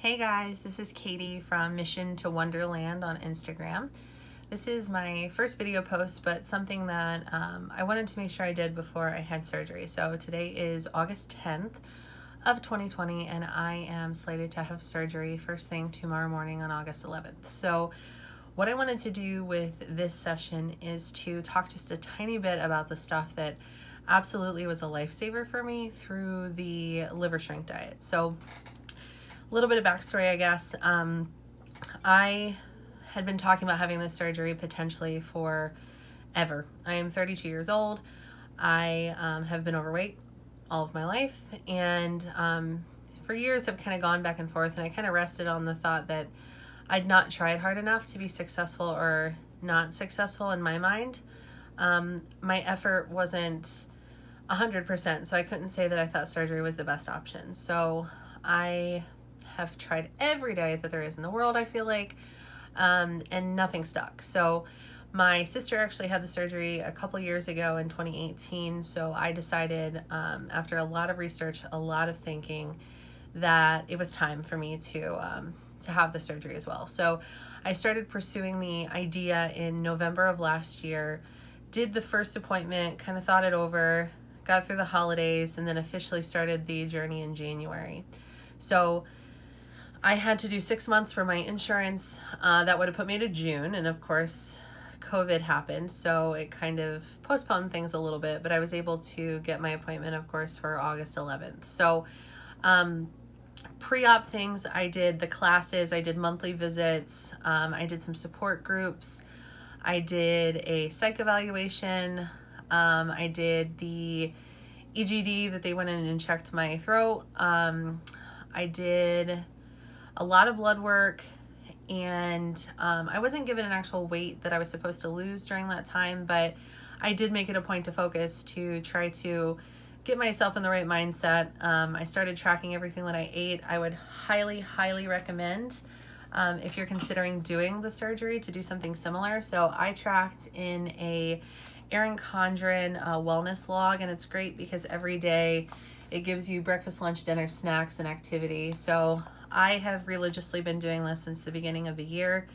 Hey guys, this is Katie from Mission to Wonderland on Instagram. This is my first video post, but something that I wanted to make sure I did before I had surgery. So today is August 10th of 2020, and I am slated to have surgery first thing tomorrow morning on August 11th. So what I wanted to do with this session is to talk just a tiny bit about the stuff that absolutely was a lifesaver for me through the liver shrink diet. So a little bit of backstory, I guess. I had been talking about having this surgery potentially for ever. I am 32 years old. I have been overweight all of my life, and for years have kind of gone back and forth, and I kind of rested on the thought that I'd not tried hard enough to be successful or not successful in my mind. My effort wasn't 100%, so I couldn't say that I thought surgery was the best option. So I have tried every diet that there is in the world, I feel like, and nothing stuck. So my sister actually had the surgery a couple years ago in 2018, so I decided, after a lot of research, a lot of thinking, that it was time for me to have the surgery as well. So I started pursuing the idea in November of last year, did the first appointment, kind of thought it over, got through the holidays, and then officially started the journey in January. So I had to do 6 months for my insurance. That would have put me to June, and of course COVID happened, so it kind of postponed things a little bit, but I was able to get my appointment, of course, for August 11th. So pre-op things, I did the classes, I did monthly visits, I did some support groups, I did a psych evaluation, I did the EGD that they went in and checked my throat, I did a lot of blood work, and I wasn't given an actual weight that I was supposed to lose during that time, but I did make it a point to focus to try to get myself in the right mindset. I started tracking everything that I ate. I would highly recommend, if you're considering doing the surgery, to do something similar. So I tracked in a Erin Condren wellness log, and it's great because every day it gives you breakfast, lunch, dinner, snacks, and activity. So I have religiously been doing this since the beginning of the year.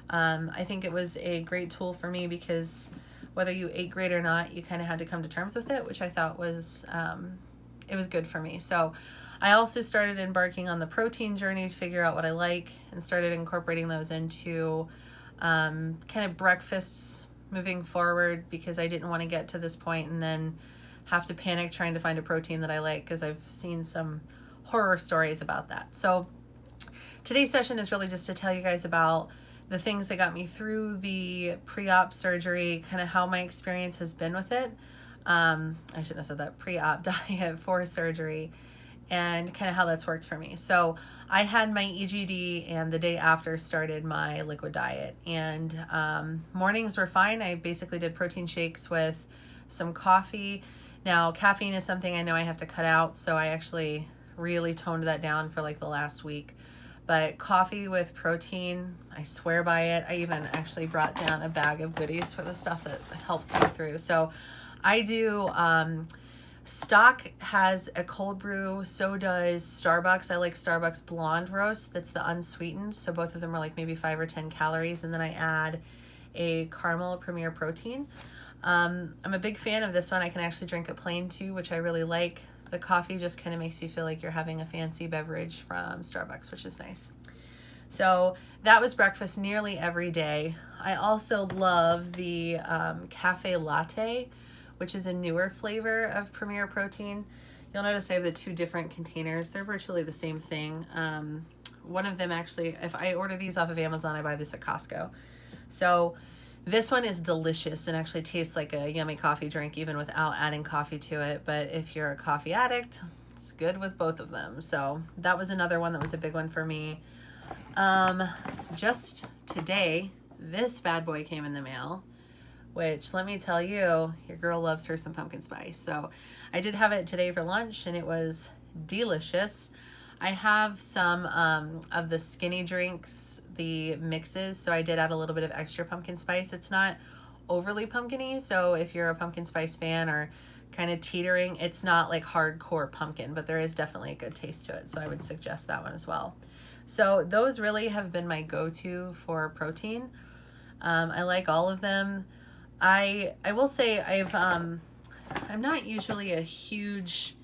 I think it was a great tool for me because whether you ate great or not, you kind of had to come to terms with it, which I thought was, it was good for me. So I also started embarking on the protein journey to figure out what I like, and started incorporating those into kind of breakfasts moving forward, because I didn't want to get to this point and then have to panic trying to find a protein that I like, because I've seen some horror stories about that. So today's session is really just to tell you guys about the things that got me through the pre-op surgery, kind of how my experience has been with it. I shouldn't have said that, pre-op diet for surgery, and kind of how that's worked for me. So I had my EGD, and the day after started my liquid diet, and mornings were fine. I basically did protein shakes with some coffee. Now, caffeine is something I know I have to cut out, so I actually really toned that down for like the last week. But coffee with protein, I swear by it. I even actually brought down a bag of goodies for the stuff that helped me through. So I do, Stock has a cold brew, so does Starbucks. I like Starbucks Blonde Roast, that's the unsweetened. So both of them are like maybe 5 or 10 calories. And then I add a caramel Premier Protein. I'm a big fan of this one. I can actually drink it plain too, which I really like. The coffee just kind of makes you feel like you're having a fancy beverage from Starbucks, which is nice. So that was breakfast nearly every day. I also love the cafe latte, which is a newer flavor of Premier Protein. You'll notice I have the two different containers. They're virtually the same thing. One of them actually, if I order these off of Amazon, I buy this at Costco. So this one is delicious and actually tastes like a yummy coffee drink even without adding coffee to it. But if you're a coffee addict, it's good with both of them. So that was another one that was a big one for me. Just today, this bad boy came in the mail, which, let me tell you, your girl loves her some pumpkin spice. So I did have it today for lunch, and it was delicious. I have some of the skinny drinks, the mixes, so I did add a little bit of extra pumpkin spice. It's not overly pumpkin-y, so if you're a pumpkin spice fan or kind of teetering, it's not like hardcore pumpkin, but there is definitely a good taste to it, so I would suggest that one as well. So those really have been my go-to for protein. I like all of them. I will say I'm not usually a huge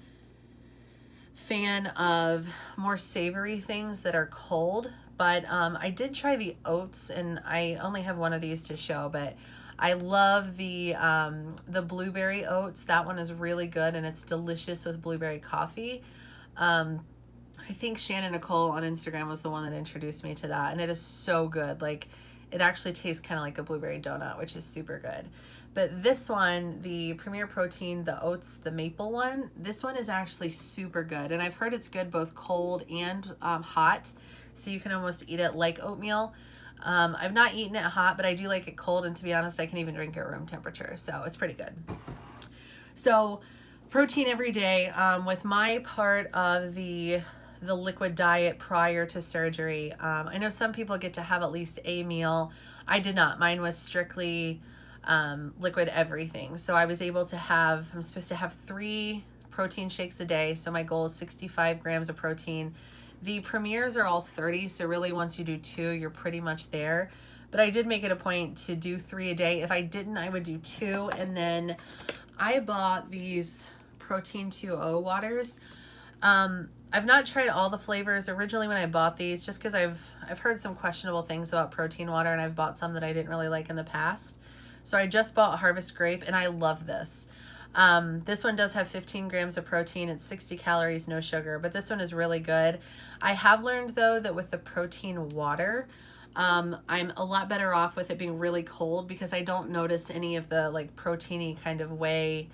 fan of more savory things that are cold, but I did try the oats, and I only have one of these to show, but I love the blueberry oats. That one is really good, and it's delicious with blueberry coffee. I think Shannon Nicole on Instagram was the one that introduced me to that, and it is so good. Like, it actually tastes kind of like a blueberry donut, which is super good. But this one, the Premier Protein, the oats, the maple one, this one is actually super good. And I've heard it's good both cold and hot, so you can almost eat it like oatmeal. I've not eaten it hot, but I do like it cold, and to be honest, I can even drink it room temperature, so it's pretty good. So protein every day. With my part of the liquid diet prior to surgery, I know some people get to have at least a meal. I did not. Mine was strictly liquid everything. So I was able to have, I'm supposed to have 3 protein shakes a day. So my goal is 65 grams of protein. The Premiers are all 30. So really once you do 2, you're pretty much there. But I did make it a point to do 3 a day. If I didn't, I would do 2. And then I bought these Protein 2.0 waters. I've not tried all the flavors originally when I bought these, just because I've heard some questionable things about protein water, and I've bought some that I didn't really like in the past. So I just bought Harvest Grape, and I love this. This one does have 15 grams of protein. It's 60 calories, no sugar, but this one is really good. I have learned though that with the protein water, I'm a lot better off with it being really cold, because I don't notice any of the like proteiny kind of whey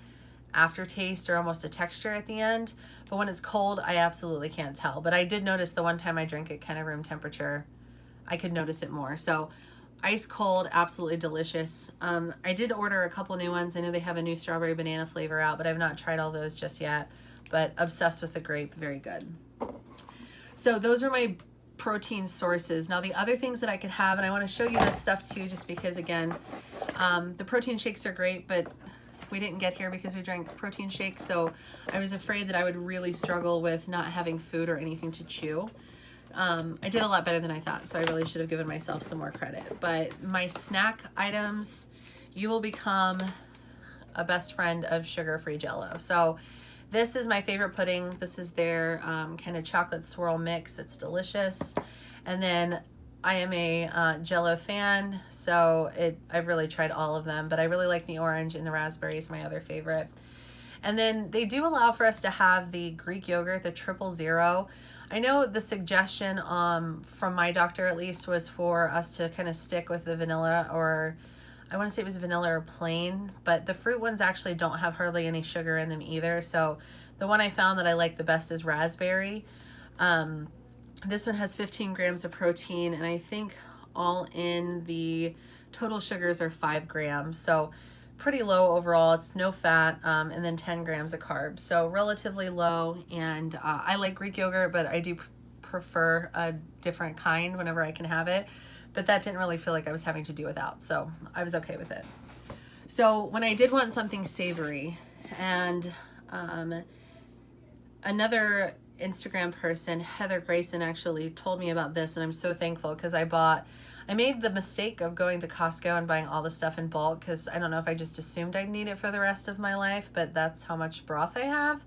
aftertaste or almost a texture at the end. But when it's cold, I absolutely can't tell. But I did notice the one time I drank it kind of room temperature, I could notice it more. So ice cold, absolutely delicious. I did order a couple new ones. I know they have a new strawberry banana flavor out, but I've not tried all those just yet. But obsessed with the grape, very good. So those are my protein sources. Now the other things that I could have, and I want to show you this stuff too, just because again, the protein shakes are great, but we didn't get here because we drank protein shakes, so I was afraid that I would really struggle with not having food or anything to chew. I did a lot better than I thought, so I really should have given myself some more credit. But my snack items, you will become a best friend of sugar-free Jell-O. So this is my favorite pudding. This is their kind of chocolate swirl mix. It's delicious. And then I am a Jell-O fan, so I've really tried all of them, but I really like the orange, and the raspberry is my other favorite. And then they do allow for us to have the Greek yogurt, the 000. I know the suggestion from my doctor at least was for us to kind of stick with the vanilla, or I want to say it was vanilla or plain, but the fruit ones actually don't have hardly any sugar in them either. So the one I found that I like the best is raspberry. This one has 15 grams of protein, and I think all in the total sugars are 5 grams. So pretty low overall. It's no fat, and then 10 grams of carbs. So relatively low, and I like Greek yogurt, but I do prefer a different kind whenever I can have it. But that didn't really feel like I was having to do without, so I was okay with it. So when I did want something savory, and another Instagram person, Heather Grayson, actually told me about this, and I'm so thankful, because I made the mistake of going to Costco and buying all the stuff in bulk, because I don't know if I just assumed I'd need it for the rest of my life, but that's how much broth I have.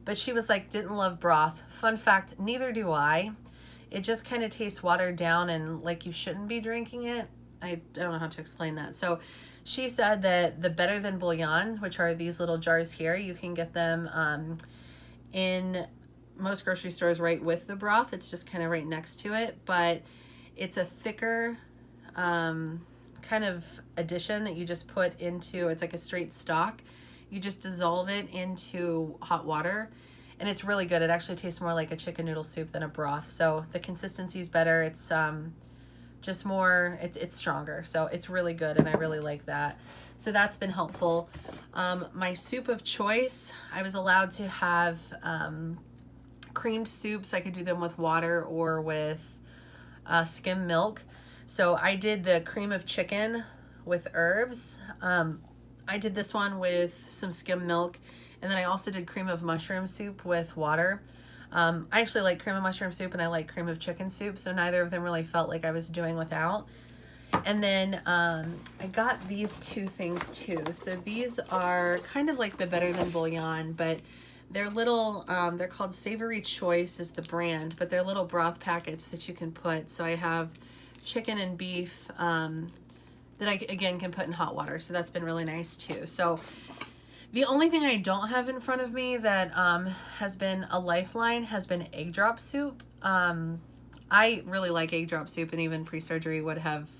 But she was like, didn't love broth. Fun fact, neither do I. It just kind of tastes watered down, and like you shouldn't be drinking it. I don't know how to explain that. So she said that the Better Than Bouillons, which are these little jars here, you can get them in most grocery stores right with the broth. It's just kind of right next to it, but it's a thicker kind of addition that you just put into, it's like a straight stock. You just dissolve it into hot water, and it's really good. It actually tastes more like a chicken noodle soup than a broth. So the consistency is better. It's just more, it's stronger. So it's really good, and I really like that. So that's been helpful. My soup of choice, I was allowed to have creamed soups. I could do them with water or with skim milk. So I did the cream of chicken with herbs. I did this one with some skim milk, and then I also did cream of mushroom soup with water. I actually like cream of mushroom soup and I like cream of chicken soup, so neither of them really felt like I was doing without. And then I got these two things too. So these are kind of like the Better Than Bouillon, but they're little, they're called Savory Choice is the brand, but they're little broth packets that you can put. So I have chicken and beef that I, again, can put in hot water. So that's been really nice too. So the only thing I don't have in front of me that has been a lifeline has been egg drop soup. I really like egg drop soup, and even pre-surgery would have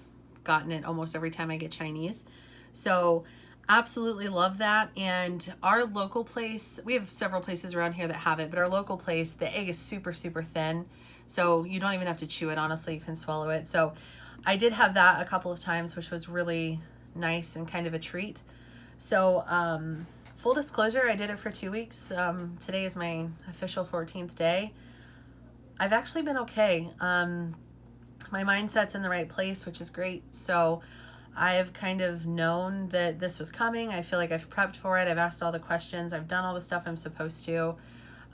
gotten it almost every time I get Chinese. So absolutely love that. And our local place, we have several places around here that have it, but our local place, the egg is super, super thin. So you don't even have to chew it. Honestly, you can swallow it. So I did have that a couple of times, which was really nice and kind of a treat. So full disclosure, I did it for 2 weeks. Today is my official 14th day. I've actually been okay. My mindset's in the right place, which is great. So I've kind of known that this was coming. I feel like I've prepped for it. I've asked all the questions. I've done all the stuff I'm supposed to.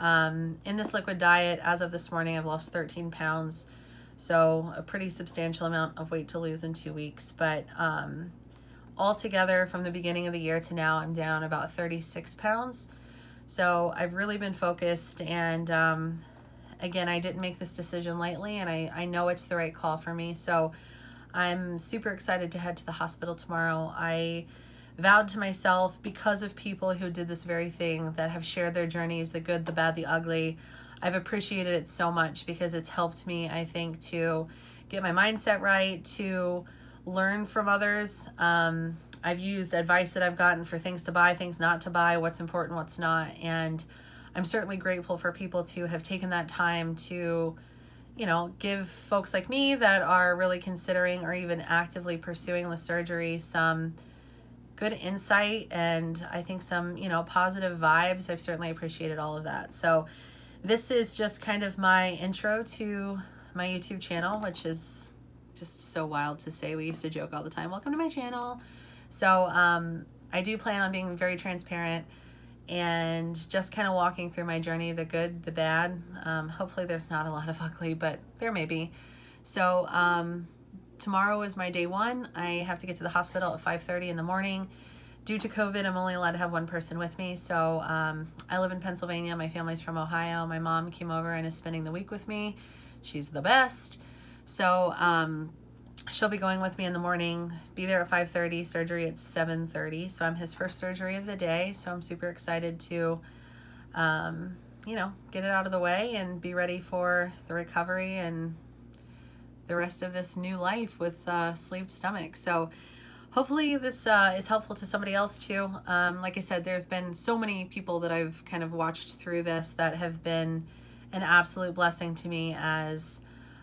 In this liquid diet, as of this morning, I've lost 13 pounds. So a pretty substantial amount of weight to lose in 2 weeks. But altogether, from the beginning of the year to now, I'm down about 36 pounds. So I've really been focused, and again, I didn't make this decision lightly, and I know it's the right call for me. So I'm super excited to head to the hospital tomorrow. I vowed to myself, because of people who did this very thing, that have shared their journeys, the good, the bad, the ugly. I've appreciated it so much because it's helped me, I think, to get my mindset right, to learn from others. I've used advice that I've gotten for things to buy, things not to buy, what's important, what's not. And I'm certainly grateful for people to have taken that time to, you know, give folks like me that are really considering or even actively pursuing the surgery some good insight, and I think some, you know, positive vibes. I've certainly appreciated all of that. So this is just kind of my intro to my YouTube channel, which is just so wild to say. We used to joke all the time, welcome to my channel. So I do plan on being very transparent and just kind of walking through my journey, the good, the bad. Hopefully there's not a lot of ugly, but there may be. So tomorrow is my day one. I have to get to the hospital at 5:30 in the morning. Due to COVID, I'm only allowed to have one person with me. So I live in Pennsylvania. My family's from Ohio. My mom came over and is spending the week with me. She's the best. So she'll be going with me in the morning, be there at 5:30, surgery at 7:30. So I'm his first surgery of the day. So I'm super excited to, you know, get it out of the way and be ready for the recovery and the rest of this new life with sleeved stomach. So hopefully this is helpful to somebody else too. Like I said, there have been so many people that I've kind of watched through this that have been an absolute blessing to me as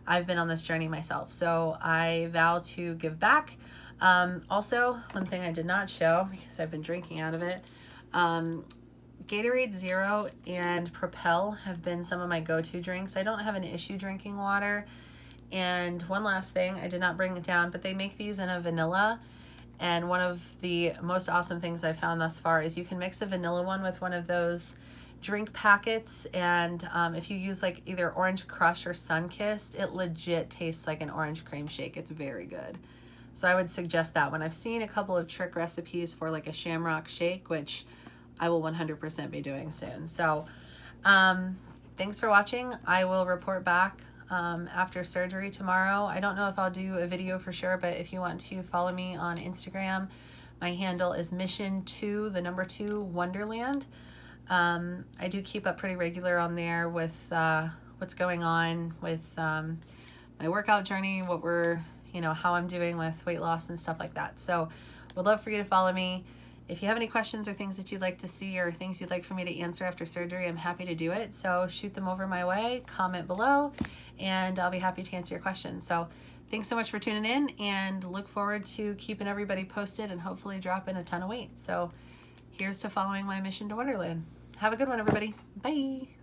I've been on this journey myself. So I vow to give back. Also, one thing I did not show because I've been drinking out of it, Gatorade Zero and Propel have been some of my go-to drinks. I don't have an issue drinking water. And one last thing, I did not bring it down, but they make these in a vanilla. And one of the most awesome things I've found thus far is you can mix a vanilla one with one of those drink packets, and if you use like either Orange Crush or Sunkissed, it legit tastes like an orange cream shake. It's very good. So I would suggest that one. I've seen a couple of trick recipes for like a shamrock shake, which I will 100% be doing soon. So thanks for watching. I will report back after surgery tomorrow. I don't know if I'll do a video for sure, but if you want to follow me on Instagram, my handle is mission2 Wonderland. I do keep up pretty regular on there with what's going on with my workout journey, what we're, you know, how I'm doing with weight loss and stuff like that. So would love for you to follow me. If you have any questions or things that you'd like to see or things you'd like for me to answer after surgery, I'm happy to do it. So shoot them over my way, comment below, and I'll be happy to answer your questions. So thanks so much for tuning in, and look forward to keeping everybody posted and hopefully dropping a ton of weight. So here's to following my mission to Wonderland. Have a good one, everybody. Bye.